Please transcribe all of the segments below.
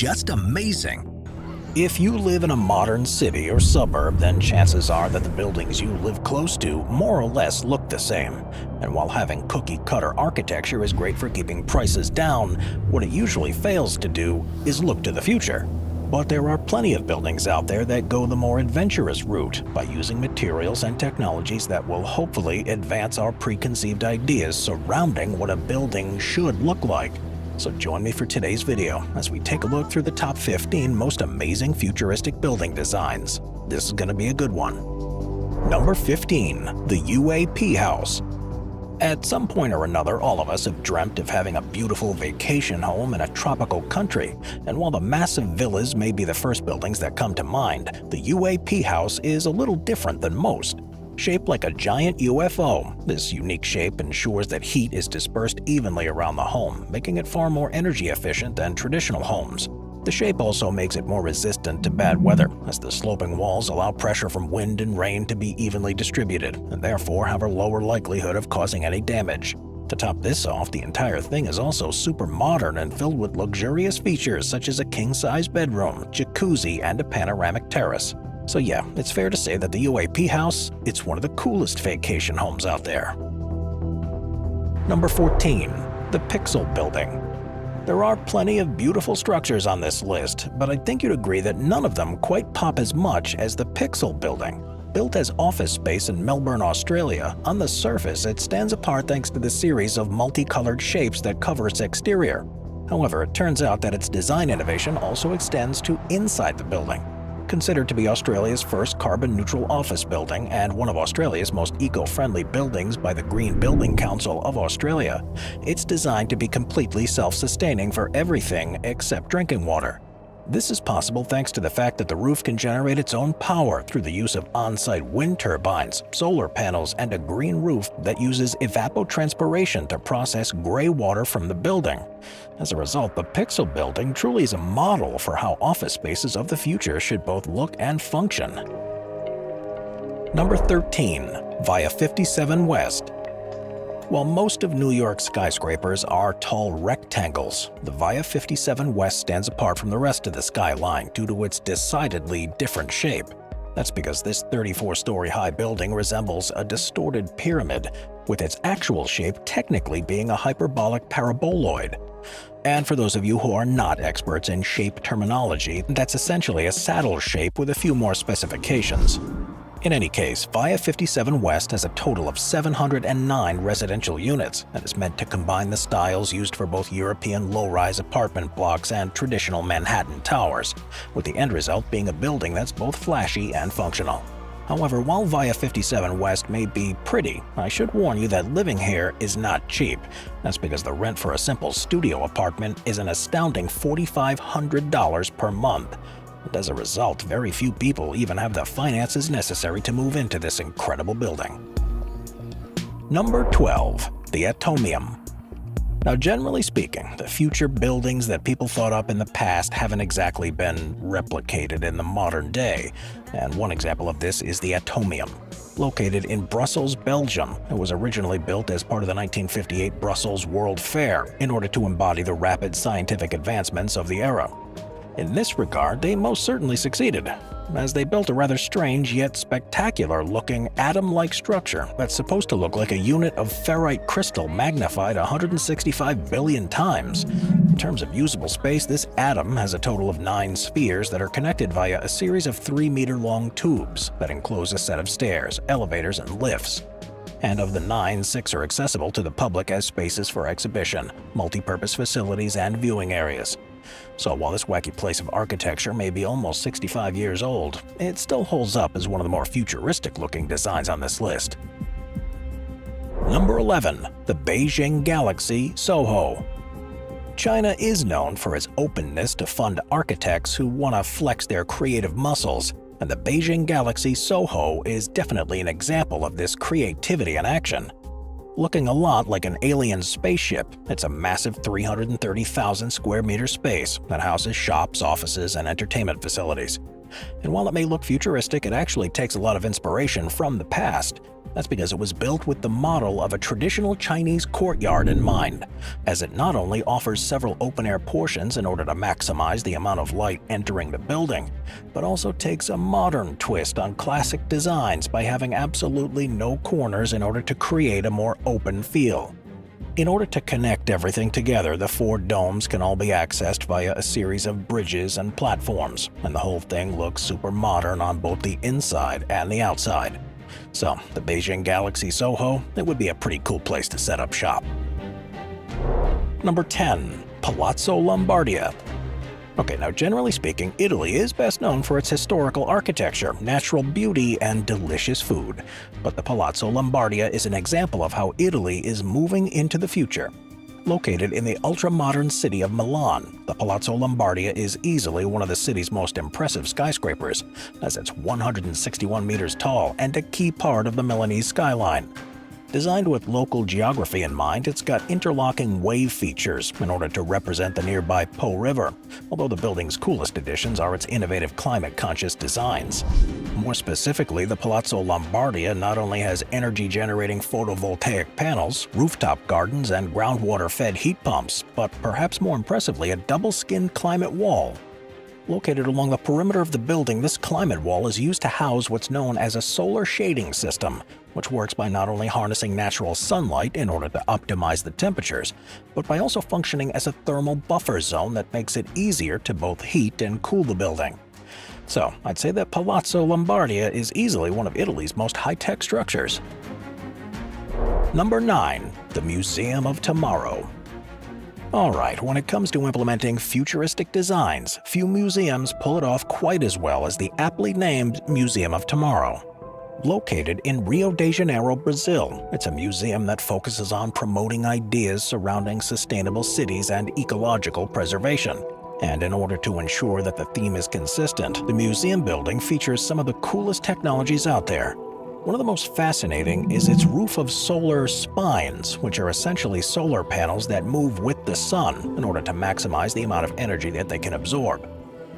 just amazing. If you live in a modern city or suburb, then chances are that the buildings you live close to more or less look the same. And while having cookie-cutter architecture is great for keeping prices down, what it usually fails to do is look to the future. But there are plenty of buildings out there that go the more adventurous route by using materials and technologies that will hopefully advance our preconceived ideas surrounding what a building should look like. So join me for today's video as we take a look through the top 15 most amazing futuristic building designs. This is going to be a good one. Number 15. The UAP House. At some point or another, all of us have dreamt of having a beautiful vacation home in a tropical country, and while the massive villas may be the first buildings that come to mind, the UAP house is a little different than most. Shaped like a giant UFO, this unique shape ensures that heat is dispersed evenly around the home, making it far more energy efficient than traditional homes. The shape also makes it more resistant to bad weather, as the sloping walls allow pressure from wind and rain to be evenly distributed, and therefore have a lower likelihood of causing any damage. To top this off, the entire thing is also super modern and filled with luxurious features such as a king-size bedroom, jacuzzi, and a panoramic terrace. So yeah, it's fair to say that the UAP house, it's one of the coolest vacation homes out there. Number 14. The Pixel Building. There are plenty of beautiful structures on this list, but I think you'd agree that none of them quite pop as much as the Pixel Building. Built as office space in Melbourne, Australia, on the surface it stands apart thanks to the series of multicolored shapes that cover its exterior. However, it turns out that its design innovation also extends to inside the building. Considered to be Australia's first carbon-neutral office building and one of Australia's most eco-friendly buildings by the Green Building Council of Australia, it's designed to be completely self-sustaining for everything except drinking water. This is possible thanks to the fact that the roof can generate its own power through the use of on-site wind turbines, solar panels, and a green roof that uses evapotranspiration to process gray water from the building. As a result, the Pixel Building truly is a model for how office spaces of the future should both look and function. Number 13. Via 57 West. While most of New York's skyscrapers are tall rectangles, the Via 57 West stands apart from the rest of the skyline due to its decidedly different shape. That's because this 34-story high building resembles a distorted pyramid, with its actual shape technically being a hyperbolic paraboloid. And for those of you who are not experts in shape terminology, that's essentially a saddle shape with a few more specifications. In any case, Via 57 West has a total of 709 residential units and is meant to combine the styles used for both European low-rise apartment blocks and traditional Manhattan towers, with the end result being a building that's both flashy and functional. However, while Via 57 West may be pretty, I should warn you that living here is not cheap. That's because the rent for a simple studio apartment is an astounding $4,500 per month. And as a result, very few people even have the finances necessary to move into this incredible building. Number 12. The Atomium. Now, generally speaking, the future buildings that people thought up in the past haven't exactly been replicated in the modern day, and one example of this is the Atomium. Located in Brussels, Belgium, it was originally built as part of the 1958 Brussels World Fair in order to embody the rapid scientific advancements of the era. In this regard, they most certainly succeeded, as they built a rather strange yet spectacular-looking atom-like structure that's supposed to look like a unit of ferrite crystal magnified 165 billion times. In terms of usable space, this atom has a total of 9 spheres that are connected via a series of 3-meter-long tubes that enclose a set of stairs, elevators, and lifts. And of the 9, 6 are accessible to the public as spaces for exhibition, multi-purpose facilities, and viewing areas. So while this wacky place of architecture may be almost 65 years old, it still holds up as one of the more futuristic-looking designs on this list. Number 11. The Beijing Galaxy, Soho. China is known for its openness to fund architects who want to flex their creative muscles, and the Beijing Galaxy, Soho is definitely an example of this creativity in action. Looking a lot like an alien spaceship, it's a massive 330,000 square meter space that houses shops, offices, and entertainment facilities. And while it may look futuristic, it actually takes a lot of inspiration from the past. That's because it was built with the model of a traditional Chinese courtyard in mind, as it not only offers several open-air portions in order to maximize the amount of light entering the building, but also takes a modern twist on classic designs by having absolutely no corners in order to create a more open feel. In order to connect everything together, the 4 domes can all be accessed via a series of bridges and platforms, and the whole thing looks super modern on both the inside and the outside. So, the Beijing Galaxy Soho, it would be a pretty cool place to set up shop. Number 10. Palazzo Lombardia. Okay, now generally speaking, Italy is best known for its historical architecture, natural beauty, and delicious food. But the Palazzo Lombardia is an example of how Italy is moving into the future. Located in the ultra-modern city of Milan, the Palazzo Lombardia is easily one of the city's most impressive skyscrapers, as it's 161 meters tall and a key part of the Milanese skyline. Designed with local geography in mind, it's got interlocking wave features in order to represent the nearby Po River, although the building's coolest additions are its innovative climate-conscious designs. More specifically, the Palazzo Lombardia not only has energy-generating photovoltaic panels, rooftop gardens, and groundwater-fed heat pumps, but perhaps more impressively, a double-skinned climate wall. Located along the perimeter of the building, this climate wall is used to house what's known as a solar shading system, which works by not only harnessing natural sunlight in order to optimize the temperatures, but by also functioning as a thermal buffer zone that makes it easier to both heat and cool the building. So, I'd say that Palazzo Lombardia is easily one of Italy's most high-tech structures. Number 9. The Museum of Tomorrow. Alright, when it comes to implementing futuristic designs, few museums pull it off quite as well as the aptly named Museum of Tomorrow. Located in Rio de Janeiro, Brazil, it's a museum that focuses on promoting ideas surrounding sustainable cities and ecological preservation. And in order to ensure that the theme is consistent, the museum building features some of the coolest technologies out there. One of the most fascinating is its roof of solar spines, which are essentially solar panels that move with the sun in order to maximize the amount of energy that they can absorb.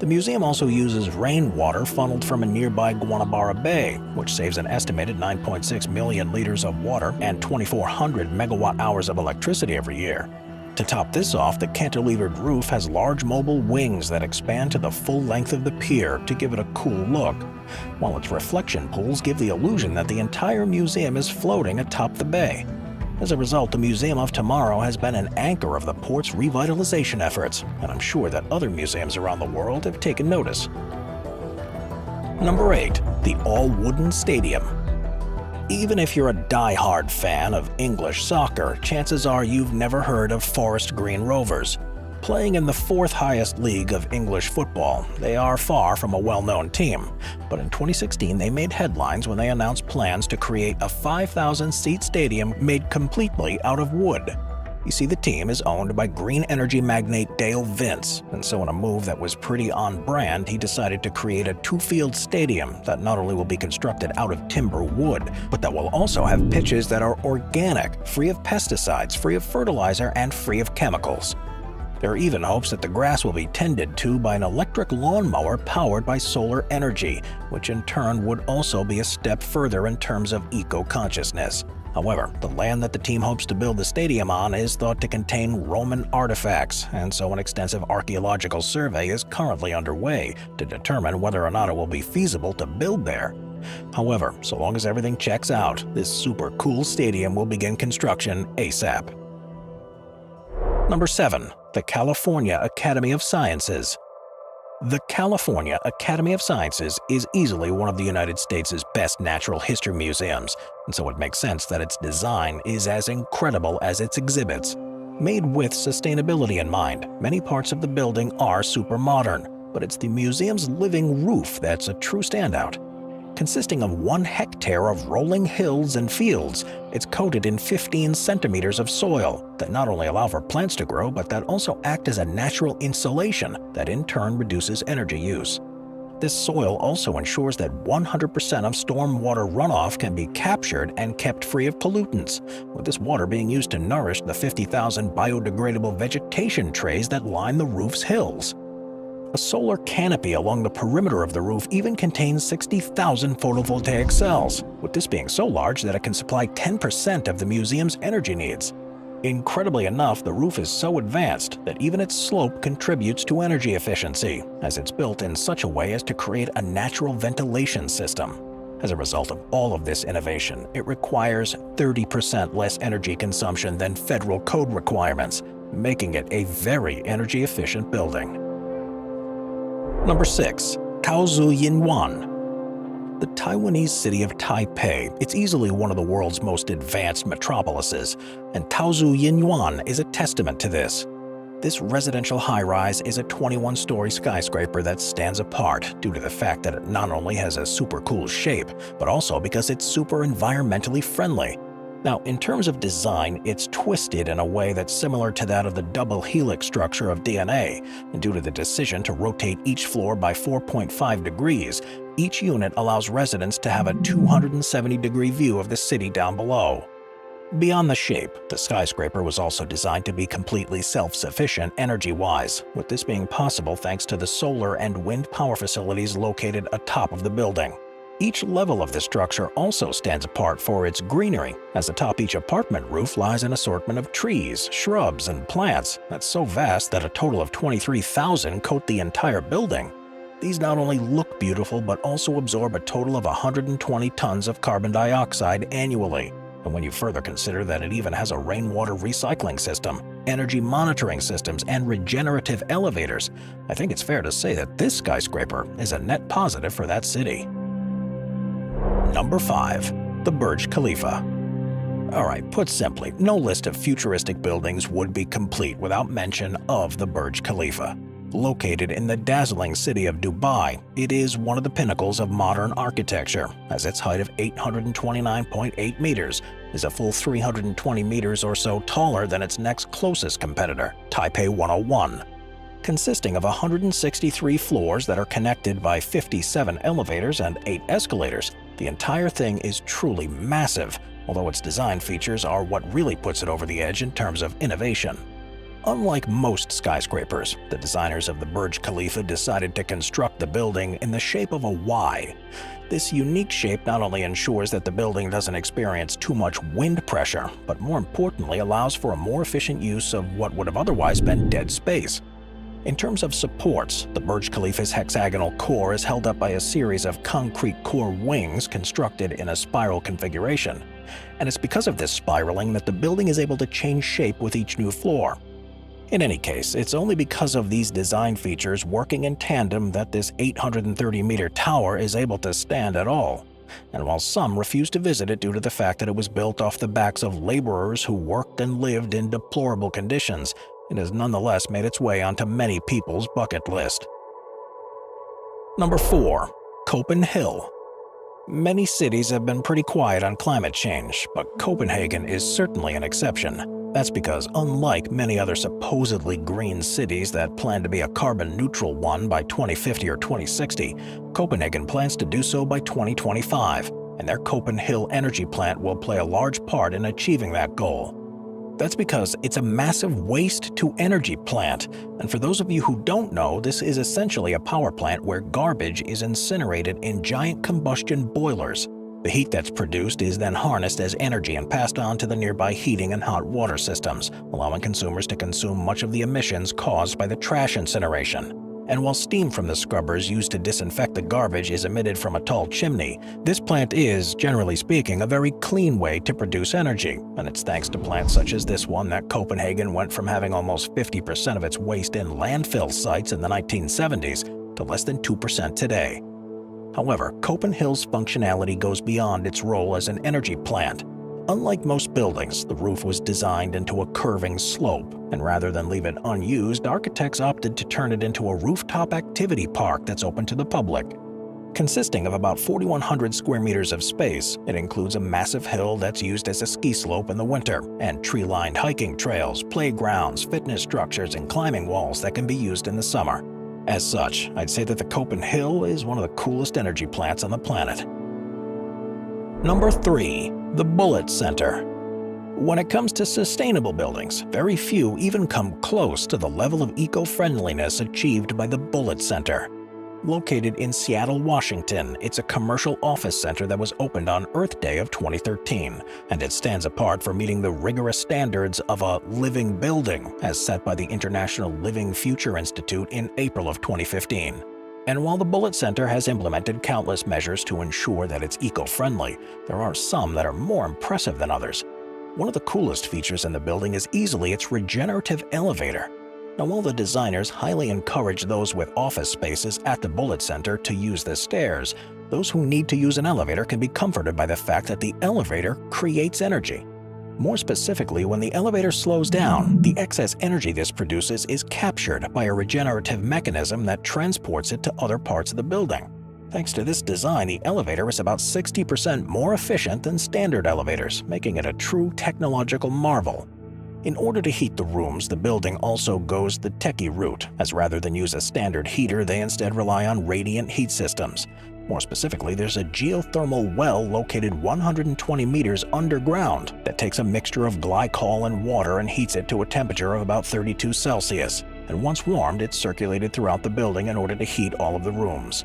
The museum also uses rainwater funneled from a nearby Guanabara Bay, which saves an estimated 9.6 million liters of water and 2,400 megawatt-hours of electricity every year. To top this off, the cantilevered roof has large mobile wings that expand to the full length of the pier to give it a cool look, while its reflection pools give the illusion that the entire museum is floating atop the bay. As a result, the Museum of Tomorrow has been an anchor of the port's revitalization efforts, and I'm sure that other museums around the world have taken notice. Number 8. The all-wooden stadium. Even if you're a die-hard fan of English soccer, chances are you've never heard of Forest Green Rovers. Playing in the 4th highest league of English football, they are far from a well-known team. But in 2016, they made headlines when they announced plans to create a 5,000-seat stadium made completely out of wood. You see, the team is owned by green energy magnate Dale Vince, and so in a move that was pretty on brand, he decided to create a 2-field stadium that not only will be constructed out of timber wood, but that will also have pitches that are organic, free of pesticides, free of fertilizer, and free of chemicals. There are even hopes that the grass will be tended to by an electric lawnmower powered by solar energy, which in turn would also be a step further in terms of eco-consciousness. However, the land that the team hopes to build the stadium on is thought to contain Roman artifacts, and so an extensive archaeological survey is currently underway to determine whether or not it will be feasible to build there. However, so long as everything checks out, this super cool stadium will begin construction ASAP. Number 7. The California Academy of Sciences. The California Academy of Sciences is easily one of the United States' best natural history museums, and so it makes sense that its design is as incredible as its exhibits. Made with sustainability in mind, many parts of the building are super modern, but it's the museum's living roof that's a true standout. Consisting of 1 hectare of rolling hills and fields, it's coated in 15 centimeters of soil that not only allow for plants to grow, but that also act as a natural insulation that in turn reduces energy use. This soil also ensures that 100% of stormwater runoff can be captured and kept free of pollutants, with this water being used to nourish the 50,000 biodegradable vegetation trays that line the roof's hills. A solar canopy along the perimeter of the roof even contains 60,000 photovoltaic cells, with this being so large that it can supply 10% of the museum's energy needs. Incredibly enough, the roof is so advanced that even its slope contributes to energy efficiency, as it's built in such a way as to create a natural ventilation system. As a result of all of this innovation, it requires 30% less energy consumption than federal code requirements, making it a very energy-efficient building. Number 6. Kaohsiung Yinhuan. The Taiwanese city of Taipei, it's easily one of the world's most advanced metropolises, and Kaohsiung Yinhuan is a testament to this. This residential high-rise is a 21-story skyscraper that stands apart due to the fact that it not only has a super cool shape, but also because it's super environmentally friendly. Now, in terms of design, it's twisted in a way that's similar to that of the double helix structure of DNA, and due to the decision to rotate each floor by 4.5 degrees, each unit allows residents to have a 270-degree view of the city down below. Beyond the shape, the skyscraper was also designed to be completely self-sufficient energy-wise, with this being possible thanks to the solar and wind power facilities located atop of the building. Each level of the structure also stands apart for its greenery, as atop each apartment roof lies an assortment of trees, shrubs, and plants that's so vast that a total of 23,000 coat the entire building. These not only look beautiful but also absorb a total of 120 tons of carbon dioxide annually. And when you further consider that it even has a rainwater recycling system, energy monitoring systems, and regenerative elevators, I think it's fair to say that this skyscraper is a net positive for that city. Number 5. The Burj Khalifa. Alright, put simply, no list of futuristic buildings would be complete without mention of the Burj Khalifa. Located in the dazzling city of Dubai, it is one of the pinnacles of modern architecture, as its height of 829.8 meters is a full 320 meters or so taller than its next closest competitor, Taipei 101. Consisting of 163 floors that are connected by 57 elevators and 8 escalators, the entire thing is truly massive, although its design features are what really puts it over the edge in terms of innovation. Unlike most skyscrapers, the designers of the Burj Khalifa decided to construct the building in the shape of a Y. This unique shape not only ensures that the building doesn't experience too much wind pressure, but more importantly allows for a more efficient use of what would have otherwise been dead space. In terms of supports, the Burj Khalifa's hexagonal core is held up by a series of concrete core wings constructed in a spiral configuration. And it's because of this spiraling that the building is able to change shape with each new floor. In any case, it's only because of these design features working in tandem that this 830-meter tower is able to stand at all. And while some refuse to visit it due to the fact that it was built off the backs of laborers who worked and lived in deplorable conditions, it has nonetheless made its way onto many people's bucket list. Number 4. Copenhagen. Many cities have been pretty quiet on climate change, but Copenhagen is certainly an exception. That's because unlike many other supposedly green cities that plan to be a carbon-neutral one by 2050 or 2060, Copenhagen plans to do so by 2025, and their Copenhagen energy plant will play a large part in achieving that goal. That's because it's a massive waste-to-energy plant, and for those of you who don't know, this is essentially a power plant where garbage is incinerated in giant combustion boilers. The heat that's produced is then harnessed as energy and passed on to the nearby heating and hot water systems, allowing consumers to consume much of the emissions caused by the trash incineration. And while steam from the scrubbers used to disinfect the garbage is emitted from a tall chimney, this plant is, generally speaking, a very clean way to produce energy, and it's thanks to plants such as this one that Copenhagen went from having almost 50% of its waste in landfill sites in the 1970s to less than 2% today. However, Copenhagen's functionality goes beyond its role as an energy plant. Unlike most buildings, the roof was designed into a curving slope, and rather than leave it unused, architects opted to turn it into a rooftop activity park that's open to the public. Consisting of about 4,100 square meters of space, it includes a massive hill that's used as a ski slope in the winter, and tree-lined hiking trails, playgrounds, fitness structures, and climbing walls that can be used in the summer. As such, I'd say that the Copenhagen is one of the coolest energy plants on the planet. Number 3. The Bullitt Center. When it comes to sustainable buildings, very few even come close to the level of eco-friendliness achieved by the Bullitt Center. Located in Seattle, Washington, it's a commercial office center that was opened on Earth Day of 2013, and it stands apart for meeting the rigorous standards of a living building as set by the International Living Future Institute in April of 2015. And while the Bullitt Center has implemented countless measures to ensure that it's eco-friendly, there are some that are more impressive than others. One of the coolest features in the building is easily its regenerative elevator. Now, while the designers highly encourage those with office spaces at the Bullitt Center to use the stairs, those who need to use an elevator can be comforted by the fact that the elevator creates energy. More specifically, when the elevator slows down, the excess energy this produces is captured by a regenerative mechanism that transports it to other parts of the building. Thanks to this design, the elevator is about 60% more efficient than standard elevators, making it a true technological marvel. In order to heat the rooms, the building also goes the techie route, as rather than use a standard heater, they instead rely on radiant heat systems. More specifically, there's a geothermal well located 120 meters underground that takes a mixture of glycol and water and heats it to a temperature of about 32 Celsius. And once warmed, it's circulated throughout the building in order to heat all of the rooms.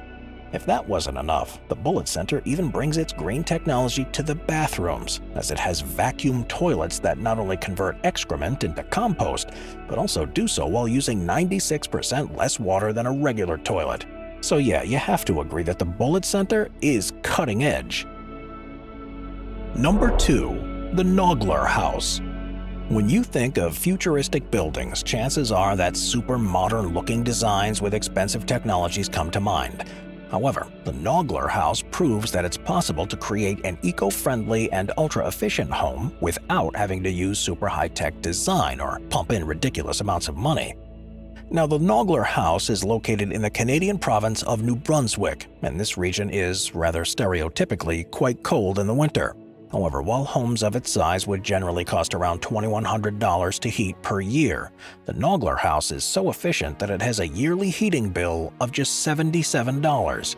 If that wasn't enough, the Bullitt Center even brings its green technology to the bathrooms, as it has vacuum toilets that not only convert excrement into compost, but also do so while using 96% less water than a regular toilet. So yeah, you have to agree that the Bullitt Center is cutting edge. Number 2. The Nogler House. When you think of futuristic buildings, chances are that super modern-looking designs with expensive technologies come to mind. However, the Nogler House proves that it's possible to create an eco-friendly and ultra-efficient home without having to use super high-tech design or pump in ridiculous amounts of money. Now, the Nogler House is located in the Canadian province of New Brunswick, and this region is, rather stereotypically, quite cold in the winter. However, while homes of its size would generally cost around $2,100 to heat per year, the Nogler House is so efficient that it has a yearly heating bill of just $77.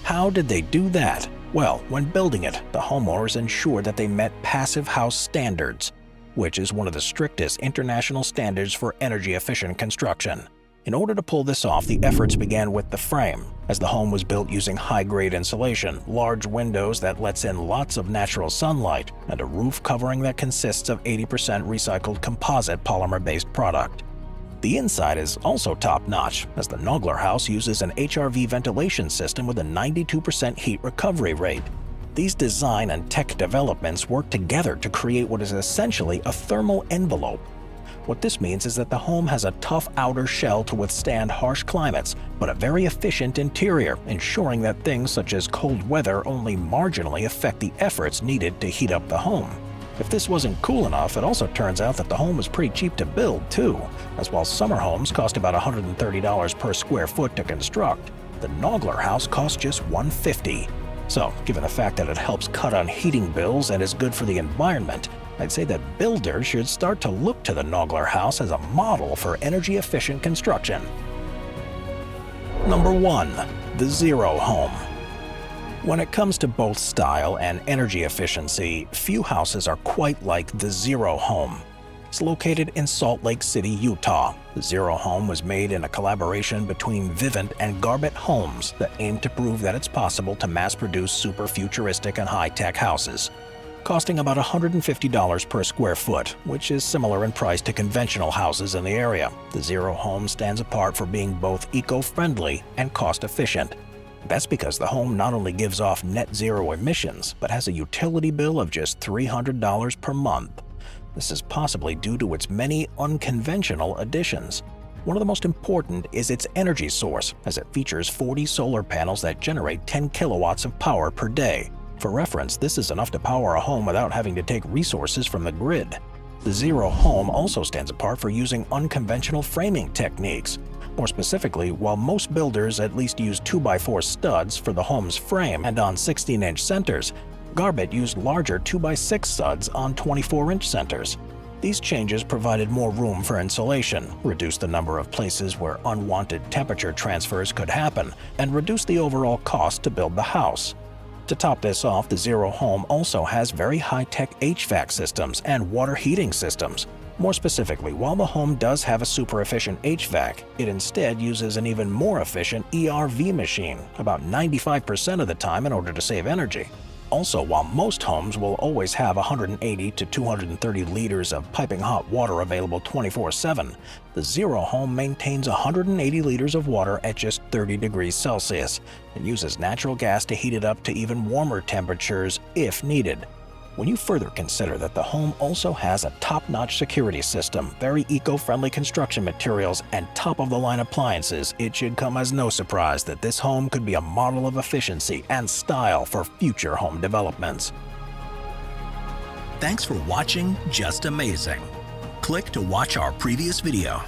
How did they do that? Well, when building it, the homeowners ensured that they met Passive House Standards, which is one of the strictest international standards for energy-efficient construction. In order to pull this off, the efforts began with the frame, as the home was built using high-grade insulation, large windows that lets in lots of natural sunlight, and a roof covering that consists of 80% recycled composite polymer-based product. The inside is also top-notch, as the Nogler House uses an HRV ventilation system with a 92% heat recovery rate. These design and tech developments work together to create what is essentially a thermal envelope. What this means is that the home has a tough outer shell to withstand harsh climates, but a very efficient interior, ensuring that things such as cold weather only marginally affect the efforts needed to heat up the home. If this wasn't cool enough, it also turns out that the home was pretty cheap to build too, as while summer homes cost about $130 per square foot to construct, the Nogler House costs just $150. So, given the fact that it helps cut on heating bills and is good for the environment, I'd say that builders should start to look to the Nogler House as a model for energy-efficient construction. Number 1. The Zero Home. When it comes to both style and energy efficiency, few houses are quite like the Zero Home. It's located in Salt Lake City, Utah. The Zero Home was made in a collaboration between Vivint and Garbett Homes that aimed to prove that it's possible to mass-produce super futuristic and high-tech houses, costing about $150 per square foot, which is similar in price to conventional houses in the area. The Zero Home stands apart for being both eco-friendly and cost-efficient. That's because the home not only gives off net zero emissions, but has a utility bill of just $300 per month. This is possibly due to its many unconventional additions. One of the most important is its energy source, as it features 40 solar panels that generate 10 kilowatts of power per day. For reference, this is enough to power a home without having to take resources from the grid. The Zero Home also stands apart for using unconventional framing techniques. More specifically, while most builders at least use 2x4 studs for the home's frame and on 16-inch centers, Garbett used larger 2x6 studs on 24-inch centers. These changes provided more room for insulation, reduced the number of places where unwanted temperature transfers could happen, and reduced the overall cost to build the house. To top this off, the Zero home also has very high-tech HVAC systems and water heating systems. More specifically, while the home does have a super efficient HVAC, it instead uses an even more efficient ERV machine, about 95% of the time in order to save energy. Also, while most homes will always have 180 to 230 liters of piping hot water available 24/7, the Zero home maintains 180 liters of water at just 30 degrees Celsius and uses natural gas to heat it up to even warmer temperatures if needed. When you further consider that the home also has a top-notch security system, very eco-friendly construction materials, and top-of-the-line appliances, it should come as no surprise that this home could be a model of efficiency and style for future home developments. Thanks for watching Just Amazing. Click to watch our previous video.